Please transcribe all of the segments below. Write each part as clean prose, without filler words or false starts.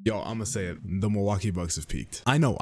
Yo, I'm gonna say it. The Milwaukee Bucks have peaked. I know.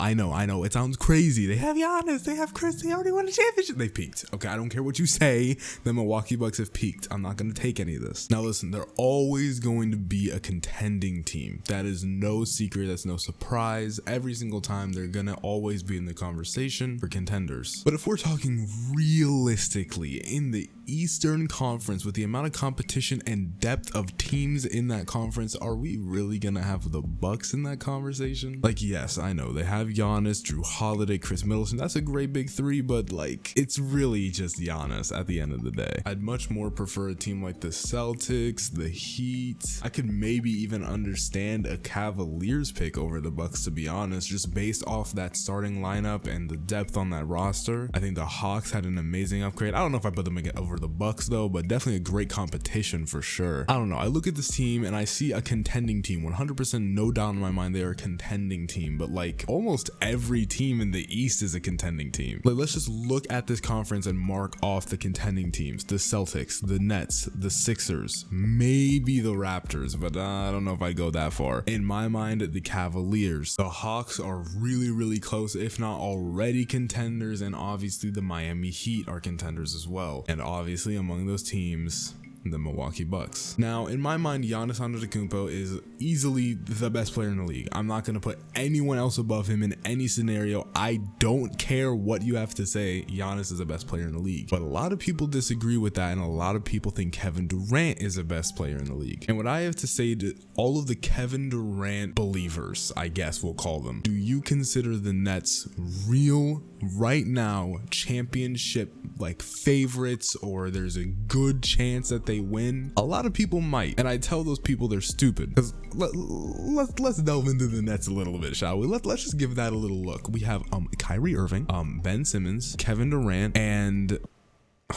It sounds crazy. They have Giannis, they have Chris, they already won a championship. They peaked. Okay, I don't care what you say. The Milwaukee Bucks have peaked. I'm not gonna take any of this. Now listen, they're always going to be a contending team. That is no secret. That's no surprise. Every single time they're gonna always be in the conversation for contenders. But if we're talking realistically in the Eastern Conference, with the amount of competition and depth of teams in that conference, are we really gonna have the Bucks in that conversation? Like, yes, I know they have Giannis, Drew Holiday, Chris Middleton. That's a great big three, but like, it's really just Giannis at the end of the day. I'd much more prefer a team like the Celtics, the Heat. I could maybe even understand a Cavaliers pick over the Bucks, to be honest, just based off that starting lineup and the depth on that roster. I think the Hawks had an amazing upgrade. I don't know if I put them over the Bucks though, but definitely a great competition for sure. I don't know. I look at this team and I see a contending team. 100% no doubt in my mind they are a contending team, but like almost every team in the East is a contending team. Like, let's just look at this conference and mark off the contending teams: the Celtics, the Nets, the Sixers, maybe the Raptors, but I don't know if I go that far. In my mind, the Cavaliers. The Hawks are really close, if not already contenders, and obviously the Miami Heat are contenders as well. And obviously among those teams, the Milwaukee Bucks. Now, in my mind, Giannis Antetokounmpo is easily the best player in the league. I'm not going to put anyone else above him in any scenario. I don't care what you have to say. Giannis is the best player in the league. But a lot of people disagree with that, and a lot of people think Kevin Durant is the best player in the league. And what I have to say to all of the Kevin Durant believers, I guess we'll call them, do you consider the Nets real, right now, championship like favorites, or there's a good chance that they win? A lot of people might, and I tell those people they're stupid. Because let's delve into the Nets a little bit, shall we? Let's just give that a little look. We have Kyrie Irving, Ben Simmons, Kevin Durant, and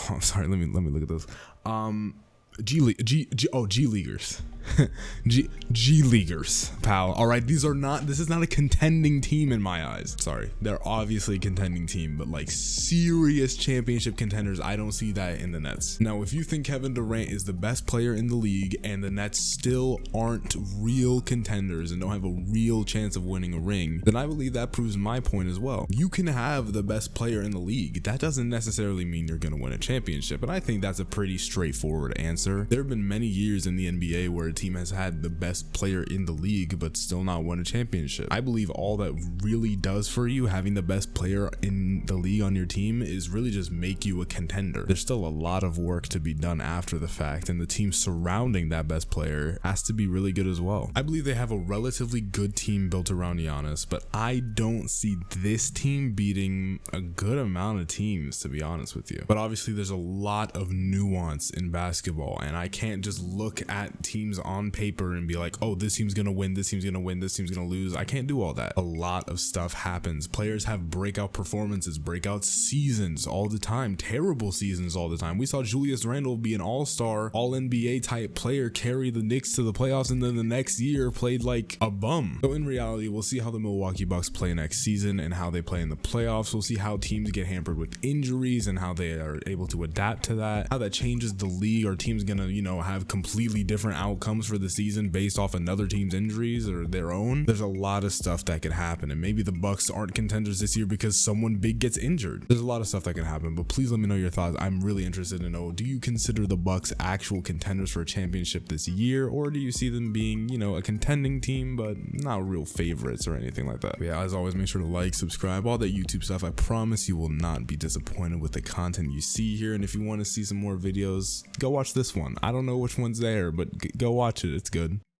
I'm sorry, let me look at those. G Leaguers. G Leaguers, pal. All right, this is not a contending team in my eyes. Sorry, they're obviously a contending team, but like serious championship contenders, I don't see that in the Nets. Now, if you think Kevin Durant is the best player in the league and the Nets still aren't real contenders and don't have a real chance of winning a ring, then I believe that proves my point as well. You can have the best player in the league. That doesn't necessarily mean you're gonna win a championship, and I think that's a pretty straightforward answer. There have been many years in the NBA where a team has had the best player in the league but still not won a championship. I believe all that really does for you, having the best player in the league on your team, is really just make you a contender. There's still a lot of work to be done after the fact, and the team surrounding that best player has to be really good as well. I believe they have a relatively good team built around Giannis, but I don't see this team beating a good amount of teams, to be honest with you. But obviously there's a lot of nuance in basketball, and I can't just look at teams on paper and be like, oh, this team's gonna win, this team's gonna win, this team's gonna lose. I can't do all that. A lot of stuff happens. Players have breakout performances, breakout seasons all the time, terrible seasons all the time. We saw Julius Randle be an all-star, all-NBA type player, carry the Knicks to the playoffs, and then the next year played like a bum. So in reality, we'll see how the Milwaukee Bucks play next season and how they play in the playoffs. We'll see how teams get hampered with injuries and how they are able to adapt to that, how that changes the league. Are teams gonna, have completely different outcomes for the season based off another team's injuries or their own? There's a lot of stuff that could happen, and maybe the Bucks aren't contenders this year because someone big gets injured. There's a lot of stuff that can happen, but please let me know your thoughts. I'm really interested to know, do you consider the Bucks actual contenders for a championship this year, or do you see them being, a contending team but not real favorites or anything like that? But yeah, as always, make sure to like, subscribe, all that YouTube stuff. I promise you will not be disappointed with the content you see here, and if you want to see some more videos, go watch this one. I don't know which one's there, but go watch it. It's good.